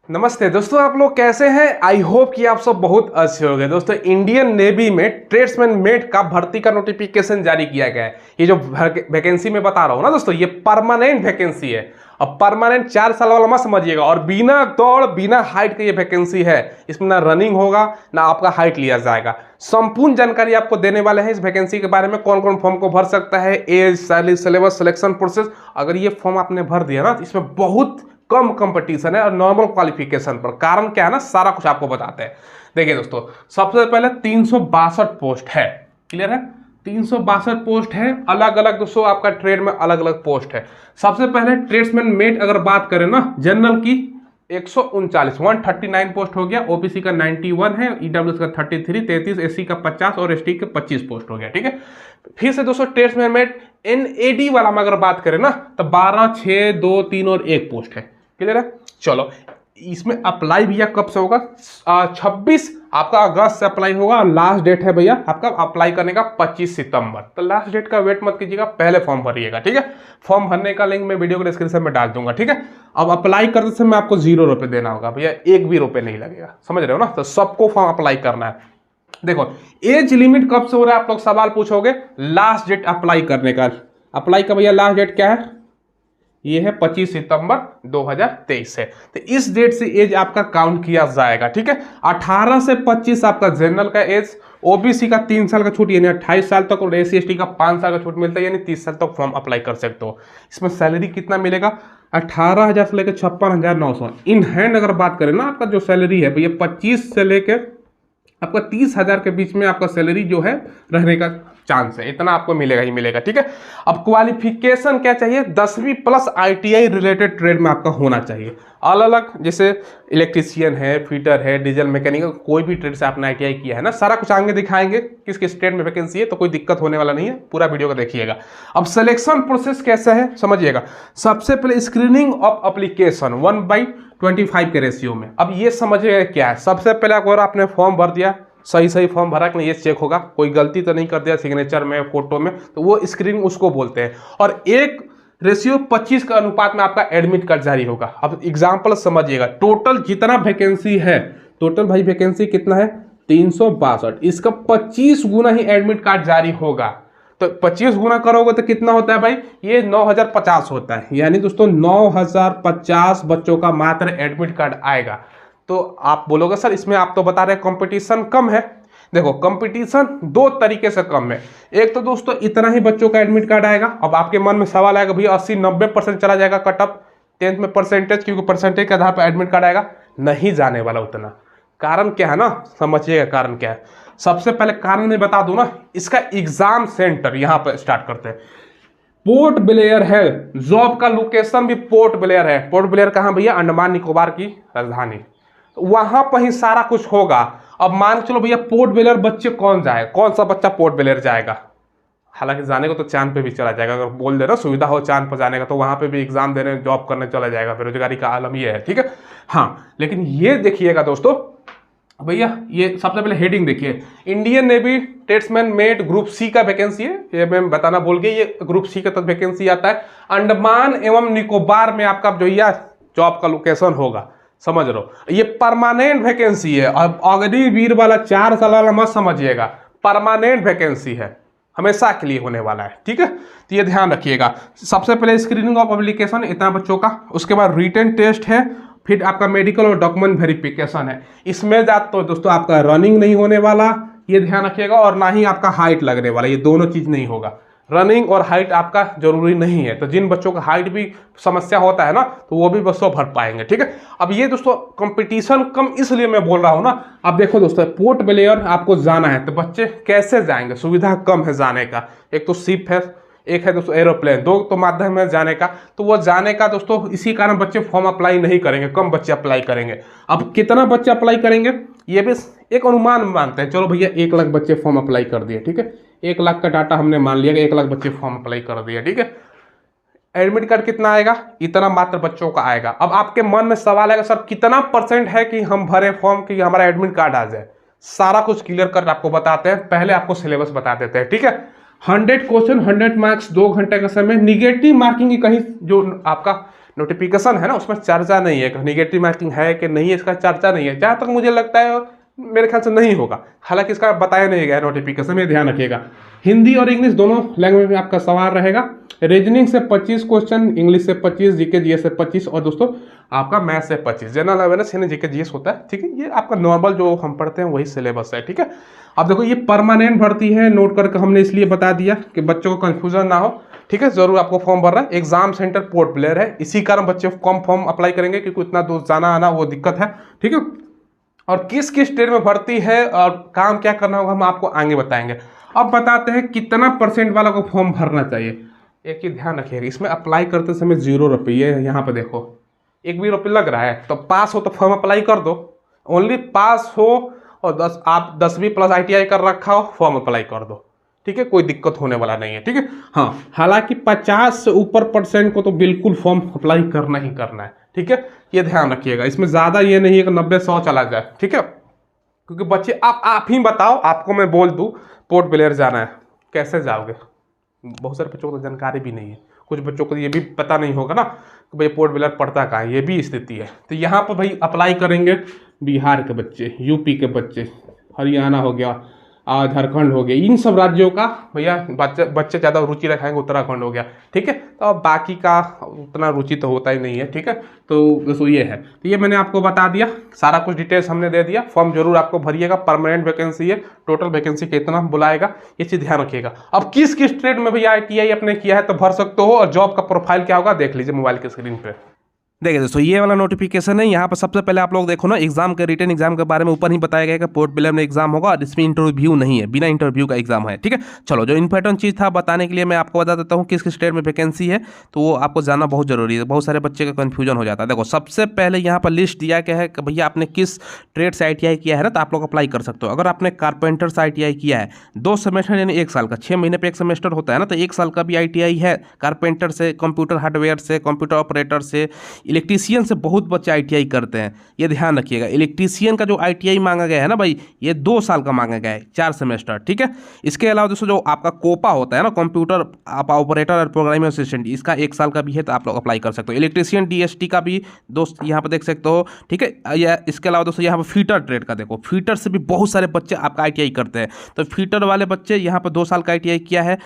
नमस्ते दोस्तों, आप लोग कैसे हैं। आई होप कि आप सब बहुत अच्छे हो गए। दोस्तों, इंडियन नेवी में ट्रेड्समैन मेट का भर्ती का नोटिफिकेशन जारी किया गया है। ये जो वैकेंसी में बता रहा हूँ ना दोस्तों, ये परमानेंट वैकेंसी है। अब परमानेंट 4 साल वाला मत समझिएगा, और बिना दौड़ बिना हाइट का ये वैकेंसी है। इसमें ना रनिंग होगा ना आपका हाइट लिया जाएगा। संपूर्ण जानकारी आपको देने वाले हैं इस वैकेंसी के बारे में। कौन कौन फॉर्म को भर सकता है, age, salary, syllabus, selection process. अगर ये फॉर्म आपने भर दिया ना तो इसमें बहुत कम कंपटीशन है और नॉर्मल क्वालिफिकेशन पर। कारण क्या है ना, सारा कुछ आपको बताते हैं। देखिए दोस्तों, सबसे पहले 362 पोस्ट है। क्लियर है, 362 पोस्ट है। अलग अलग दोस्तों आपका ट्रेड में अलग अलग पोस्ट है। सबसे पहले ट्रेड्समैन मेट अगर बात करें ना, जनरल की 139 पोस्ट हो गया। ओबीसी का 91 है, ईडब्ल्यूएस का 33, एससी का 50 और एसटी का 25 पोस्ट हो गया। ठीक है, फिर से दोस्तों ट्रेड्समैन मेट एनएडी वाला में अगर बात करें ना तो 12, 6, 2, 3 और 1 पोस्ट है। क्लियर है। चलो, इसमें अप्लाई भैया कब से होगा? 26 आपका अगस्त से अप्लाई होगा। लास्ट डेट है भैया आपका अप्लाई करने का 25 सितंबर। तो लास्ट डेट का वेट मत कीजिएगा, पहले फॉर्म भरिएगा। ठीक है, फॉर्म भरने का लिंक मैं वीडियो के डिस्क्रिप्शन में डाल दूंगा। ठीक है, अब अप्लाई करते समय आपको 0 रुपये देना होगा भैया, 1 भी रुपये नहीं लगेगा। समझ रहे हो ना। तो सबको फॉर्म अप्लाई करना है। देखो, एज लिमिट कब से हो रहा है आप लोग सवाल पूछोगे। लास्ट डेट अप्लाई करने का, अप्लाई का भैया लास्ट डेट क्या है? ये है 25 सितंबर 2023 से। तो इस डेट से एज आपका काउंट किया जाएगा। ठीक है, 18 से 25 आपका जनरल का एज, ओबीसी का 3 साल का छूट यानी 28 साल तक, और एससी एसटी का 5 साल का छूट मिलता है यानी 30 साल तक फॉर्म अप्लाई कर सकते हो। इसमें सैलरी कितना मिलेगा? 18,000 से लेकर 56,900 इन हैंड। अगर बात करें ना, आपका जो सैलरी है भैया 25 से लेकर आपका 30,000 के बीच में आपका सैलरी जो है रहने का चांस है। इतना आपको मिलेगा ही मिलेगा। ठीक है, अब क्वालिफिकेशन क्या चाहिए? 10वीं प्लस आईटीआई रिलेटेड ट्रेड में आपका होना चाहिए। अलग अलग, जैसे इलेक्ट्रीशियन है, फिटर है, डीजल मैकेनिकल, कोई भी ट्रेड से आपने आईटीआई किया है ना। सारा कुछ आगे दिखाएंगे किस किस ट्रेड में वैकेंसी है, तो कोई दिक्कत होने वाला नहीं है। पूरा वीडियो को देखिएगा। अब सिलेक्शन प्रोसेस कैसा है समझिएगा। सबसे पहले स्क्रीनिंग ऑफ एप्लीकेशन 1/25 के रेशियो में। अब ये समझिएगा क्या है। सबसे पहले अगर आपने फॉर्म भर दिया, सही फॉर्म भरा कि नहीं ये चेक होगा, कोई गलती तो नहीं कर दिया सिग्नेचर में, फोटो में, तो वो स्क्रीनिंग उसको बोलते हैं। और 1:25 के अनुपात में आपका एडमिट कार्ड जारी होगा। अब एग्जांपल समझिएगा, टोटल जितना वैकेंसी है, टोटल भाई वैकेंसी कितना है? 362। इसका 25 गुना ही एडमिट कार्ड जारी होगा। तो 25 गुना करोगे तो कितना होता है भाई? ये 9,050 होता है। यानी दोस्तों 9,050 बच्चों का मात्र एडमिट कार्ड आएगा। तो आप बोलोगे सर इसमें आप तो बता रहे कंपटीशन कम है। देखो, कंपटीशन 2 तरीके से कम है। एक तो दोस्तों इतना ही बच्चों का एडमिट कार्ड आएगा। अब आपके मन में सवाल आएगा भैया 80-90% चला जाएगा कट ऑफ 10th में परसेंटेज, क्योंकि परसेंटेज के आधार पर एडमिट कार्ड आएगा। नहीं जाने वाला उतना। कारण क्या है ना, समझिएगा कारण क्या है। सबसे पहले कारण मैं बता दूं ना, इसका एग्जाम सेंटर यहाँ पर स्टार्ट करते हैं। पोर्ट ब्लेयर है, जॉब का लोकेशन भी पोर्ट ब्लेयर है। पोर्ट ब्लेयर कहाँ भैया? अंडमान निकोबार की राजधानी। वहां पर ही सारा कुछ होगा। अब मान चलो भैया पोर्ट ब्लेयर बच्चे कौन जाए, कौन सा बच्चा पोर्ट ब्लेयर जाएगा? हालांकि जाने को तो चांद पे भी चला जाएगा। अगर बोल दे ना सुविधा हो चांद पर जाने का, तो वहां पे भी एग्जाम देने जॉब करने चला जाएगा। बेरोजगारी का आलम ये है। ठीक है, हाँ, लेकिन ये देखिएगा दोस्तों भैया, ये सबसे पहले हेडिंग देखिए, Indian Navy tradesman mate group C का वैकेंसी है। ये मैं बताना भूल गई, ये ग्रुप सी का तक वैकेंसी आता है। अंडमान एवं निकोबार में आपका जो यह जॉब का लोकेशन होगा। समझ रहे हो, ये परमानेंट वैकेंसी है। अब अग्निवीर वाला 4 साल वाला मत समझिएगा, परमानेंट वैकेंसी है, हमेशा के लिए होने वाला है। ठीक है, तो ये ध्यान रखिएगा। सबसे पहले स्क्रीनिंग ऑफ एप्लीकेशन इतना बच्चों का, उसके बाद रिटन टेस्ट है, फिर आपका मेडिकल और डॉक्यूमेंट वेरिफिकेशन है। इसमें तो दोस्तों आपका रनिंग नहीं होने वाला, ये ध्यान रखिएगा, और ना ही आपका हाइट लगने वाला। ये दोनों चीज नहीं होगा। रनिंग और हाइट आपका जरूरी नहीं है। तो जिन बच्चों का हाइट भी समस्या होता है ना, तो वो भी बच्चों भर पाएंगे। ठीक है, अब ये दोस्तों कंपटीशन कम इसलिए मैं बोल रहा हूँ ना। अब देखो दोस्तों, पोर्ट ब्लेयर आपको जाना है तो बच्चे कैसे जाएंगे? सुविधा कम है जाने का। एक तो शिप है, एक है दोस्तों एरोप्लेन, 2 तो माध्यम है जाने का। तो वो जाने का दोस्तों इसी कारण बच्चे फॉर्म अप्लाई नहीं करेंगे, कम बच्चे अप्लाई करेंगे। अब कितना बच्चे अप्लाई करेंगे ये भी एक अनुमान मानते हैं। चलो भैया 1 लाख बच्चे फॉर्म अप्लाई कर दिए। ठीक है, 1 लाख का डाटा हमने मान लिया कि 1 लाख बच्चे फॉर्म अप्लाई कर दिए। ठीक है, एडमिट कार्ड कितना आएगा? इतना मात्र बच्चों का आएगा। अब आपके मन में सवाल आएगा सर कितना % है कि हम भरे फॉर्म कि हमारा एडमिट कार्ड आ जाए। सारा कुछ क्लियर कर आपको बताते हैं। पहले आपको सिलेबस बता देते हैं। ठीक है, 100 क्वेश्चन, 100 मार्क्स, 2 घंटे का समय। निगेटिव मार्किंग की कहीं जो आपका नोटिफिकेशन है ना उसमें चर्चा नहीं है, निगेटिव मार्किंग है कि नहीं, इसका चर्चा नहीं है। जहाँ तक मुझे लगता है मेरे ख्याल से नहीं होगा, हालांकि इसका बताया नहीं गया नोटिफिकेशन में, ध्यान रखिएगा। हिंदी और इंग्लिश दोनों लैंग्वेज में आपका सवाल रहेगा। रीजनिंग से 25 क्वेश्चन, इंग्लिश से 25, जीके जीएस से 25 और दोस्तों आपका मैथ से 25। जनरल अवेयरनेस यानी जीके जीएस होता है, ठीक है। ये आपका नॉर्मल जो हम पढ़ते हैं वही सिलेबस है, ठीक है। अब देखो ये परमानेंट भर्ती है, नोट करके हमने इसलिए बता दिया कि बच्चों को कंफ्यूजन ना हो, ठीक है। जरूर आपको फॉर्म भरना है। एग्जाम सेंटर पोर्ट ब्लेयर है, इसी कारण बच्चे कम फॉर्म अप्लाई करेंगे क्योंकि इतना दूर जाना आना वो दिक्कत है, ठीक है। और किस किस स्टेट में भर्ती है और काम क्या करना होगा हम आपको आगे बताएंगे। अब बताते हैं कितना % वाला को फॉर्म भरना चाहिए। एक चीज ध्यान रखिएगा, इसमें अप्लाई करते समय 0 रुपये, यहाँ पे देखो 1 भी रुपये लग रहा है, तो पास हो तो फॉर्म अप्लाई कर दो। ओनली पास हो और आप 10वीं प्लस ITI कर रखा हो, फॉर्म अप्लाई कर दो, ठीक है। कोई दिक्कत होने वाला नहीं है, ठीक है। हाँ, हालांकि 50 से ऊपर % को तो बिल्कुल फॉर्म अप्लाई करना ही करना है, ठीक है। ये ध्यान रखिएगा, इसमें ज़्यादा ये नहीं है कि 90-100 चला जाए, ठीक है। क्योंकि बच्चे आप ही बताओ, आपको मैं बोल दूँ पोर्ट ब्लेयर जाना है, कैसे जाओगे? बहुत सारे बच्चों को तो जानकारी भी नहीं है, कुछ बच्चों को ये भी पता नहीं होगा ना कि भाई पोर्ट ब्लेयर पड़ता कहाँ है, ये भी स्थिति है। तो यहाँ पर भाई अप्लाई करेंगे बिहार के बच्चे, यूपी के बच्चे, हरियाणा हो गया, झारखंड हो गया, इन सब राज्यों का भैया बच्चे ज़्यादा रुचि रखाएंगे, उत्तराखंड हो गया, ठीक है। तो अब बाकी का उतना रुचि तो होता ही नहीं है, ठीक है। तो दोस्तों ये है, तो ये मैंने आपको बता दिया, सारा कुछ डिटेल्स हमने दे दिया। फॉर्म जरूर आपको भरिएगा, परमानेंट वैकेंसी है, टोटल वैकेंसी कितना बुलाएगा ये चीज़ ध्यान रखिएगा। अब किस किस ट्रेड में भैया ITI अपने किया है तो भर सकते हो, और जॉब का प्रोफाइल क्या होगा देख लीजिए मोबाइल की स्क्रीन पर। देखिए दोस्तों ये वाला नोटिफिकेशन है, यहाँ पर सबसे पहले आप लोग देखो ना, एग्जाम के रिटन एग्जाम के बारे में ऊपर ही बताया गया है कि पोर्ट ब्लेयर में एग्जाम होगा और इसमें इंटरव्यू नहीं है, बिना इंटरव्यू का एग्जाम है, ठीक है। चलो जो इंपॉर्टेंट चीज़ था बताने के लिए मैं आपको बता देता हूँ किस किस स्टेट में वैकेंसी है, तो वो आपको जानना बहुत जरूरी है। बहुत सारे बच्चे का कन्फ्यूजन हो जाता है। देखो सबसे पहले यहाँ पर लिस्ट दिया गया है कि भैया आपने किस ट्रेड से ITI किया है ना, तो आप लोग अप्लाई कर सकते हो। अगर आपने कारपेंटर से ITI किया है 2 सेमेस्टर यानी 1 साल का, 6 महीने पे 1 सेमेस्टर होता है ना, तो 1 साल का भी ITI है कारपेंटर से, कंप्यूटर हार्डवेयर से, कंप्यूटर ऑपरेटर से, इलेक्ट्रीशियन से बहुत बच्चे ITI करते हैं, ये ध्यान रखिएगा। इलेक्ट्रीशियन का जो ITI मांगा गया है ना भाई, ये 2 साल का मांगा गया है, 4 सेमेस्टर, ठीक है। इसके अलावा दोस्तों जो आपका कोपा होता है ना, कंप्यूटर ऑपरेटर और प्रोग्रामिंग असिस्टेंट, इसका 1 साल का भी है, तो आप लोग अप्लाई कर सकते हो। इलेक्ट्रीशियन DST का भी दोस्त यहाँ पर देख सकते हो, ठीक है। या इसके अलावा दोस्तों यहाँ पर फीटर ट्रेड का देखो, फीटर से भी बहुत सारे बच्चे आपका ITI करते हैं, तो फीटर वाले बच्चे यहाँ पर 2 साल का ITI किया है,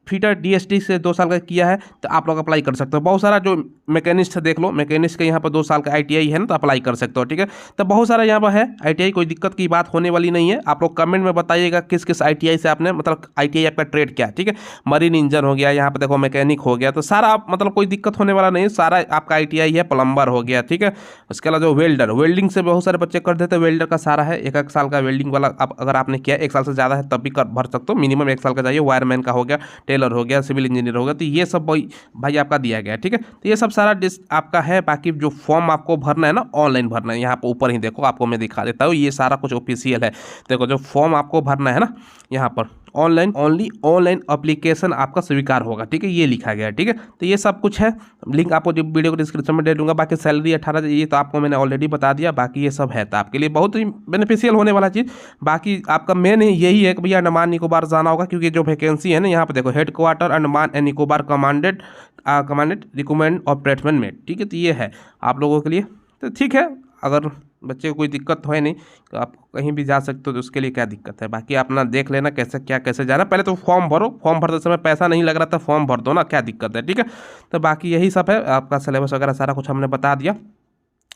फीटर DST से 2 साल का किया है, तो आप लोग अप्लाई कर सकते हो। बहुत सारा जो मैकेनिस्ट देख लो, मैकेनिस्ट के यहाँ पर 2 साल का ITI है ना, तो अप्लाई कर सकते हो, ठीक है। तो बहुत सारा यहाँ पर है ITI, कोई दिक्कत की बात होने वाली नहीं है। आप लोग कमेंट में बताइएगा किस किस ITI से आपने, मतलब ITI आपका ट्रेड क्या है, ठीक है। मरीन इंजन हो गया, यहाँ पर देखो मैकेनिक हो गया, तो सारा मतलब कोई दिक्कत होने वाला नहीं है, सारा आपका ITI है। प्लम्बर हो गया, ठीक है। उसके अलावा जो वेल्डिंग से बहुत सारे बच्चे कर देते हैं, वेल्डर का सारा है, 1 साल का वेल्डिंग वाला अगर आपने किया 1 साल से ज़्यादा है तब भी भर सकते हो, मिनिमम 1 साल का चाहिए। वायरमैन का हो गया, टेलर हो गया, सिविल इंजीनियर होगा, तो ये सब भाई आपका दिया गया है, ठीक है। तो ये सब सारा आपका है। बाकी जो फॉर्म आपको भरना है ना, ऑनलाइन भरना है, यहाँ पर ऊपर ही देखो, आपको मैं दिखा देता हूँ, ये सारा कुछ ऑफिशियल है। देखो जो फॉर्म आपको भरना है ना, यहाँ पर ऑनलाइन, ओनली ऑनलाइन एप्लीकेशन आपका स्वीकार होगा, ठीक है, ये लिखा गया है, ठीक है। तो ये सब कुछ है, लिंक आपको जो वीडियो को डिस्क्रिप्शन में दे दूंगा। बाकी सैलरी 18, ये तो आपको मैंने ऑलरेडी बता दिया। बाकी ये सब है तो आपके लिए बहुत ही बेनिफिशियल होने वाला चीज़। बाकी आपका मेन यही है कि भैया अंडमान निकोबार जाना होगा, क्योंकि जो वैकेंसी है ना, यहाँ पर देखो headquarter Andaman and Nicobar commanded recommend ऑपरेटमेंट में, ठीक है। तो ये है आप लोगों के लिए, तो ठीक है। अगर बच्चे को कोई दिक्कत है नहीं तो आप कहीं भी जा सकते हो, तो उसके लिए क्या दिक्कत है। बाकी अपना देख लेना कैसे जाना। पहले तो फॉर्म भरो, फॉर्म भरते समय पैसा नहीं लग रहा था, फॉर्म भर दो ना, क्या दिक्कत है, ठीक है। तो बाकी यही सब है, आपका सिलेबस वगैरह सारा कुछ हमने बता दिया।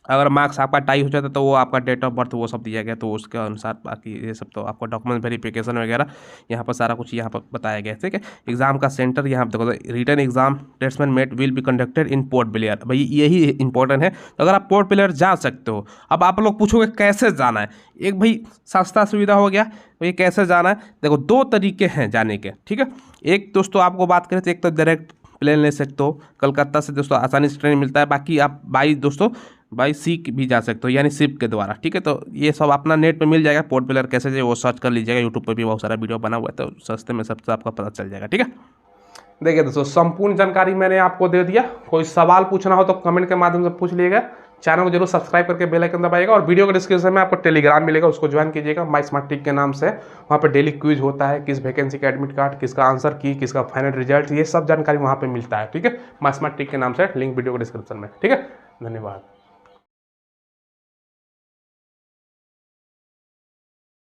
अगर मार्क्स आपका टाई हो जाता है तो वो आपका डेट ऑफ बर्थ वो सब दिया गया, तो उसके अनुसार बाकी ये सब तो आपको डॉक्यूमेंट वेरिफिकेशन वगैरह यहाँ पर सारा कुछ यहाँ पर बताया गया है, ठीक है। एग्जाम का सेंटर यहाँ पर देखो, रिटन एग्जाम टेस्टमेंट mate will be conducted in Port Blair, भाई यही इंपॉर्टेंट है। तो अगर आप पोर्ट ब्लेयर जा सकते हो, अब आप लोग पूछोगे कैसे जाना है। एक भाई सस्ता सुविधा हो गया, भाई कैसे जाना है, देखो 2 तरीके हैं जाने के, ठीक है। एक दोस्तों आपको बात करें तो एक तो डायरेक्ट प्लेन ले सकते हो, कलकत्ता से दोस्तों आसानी से ट्रेन मिलता है। बाकी आप बाई सी भी जा सकते हो, यानी शिप के द्वारा, ठीक है। तो ये सब अपना नेट पे मिल जाएगा, पोर्ट ब्लेयर कैसे जाए वो सर्च कर लीजिएगा, यूट्यूब पे भी बहुत सारा वीडियो बना हुआ है, तो सस्ते में सबसे आपका पता चल जाएगा, ठीक है। देखिए दोस्तों संपूर्ण जानकारी मैंने आपको दे दिया। कोई सवाल पूछना हो तो कमेंट के माध्यम से पूछ लीजिएगा, चैनल को जरूर सब्सक्राइब करके बेल आइकन दबाइएगा। और वीडियो के डिस्क्रिप्शन में आपको टेलीग्राम मिलेगा, उसको ज्वाइन कीजिएगा, माई स्मार्ट टिक के नाम से। वहाँ पे डेली क्विज होता है, किस वैकेंसी का एडमिट कार्ड, किसका आंसर की, किसका फाइनल रिजल्ट, ये सब जानकारी वहाँ पे मिलता है। ठीक है, माई स्मार्ट टिक के नाम से, लिंक वीडियो के डिस्क्रिप्शन में। ठीक है, धन्यवाद।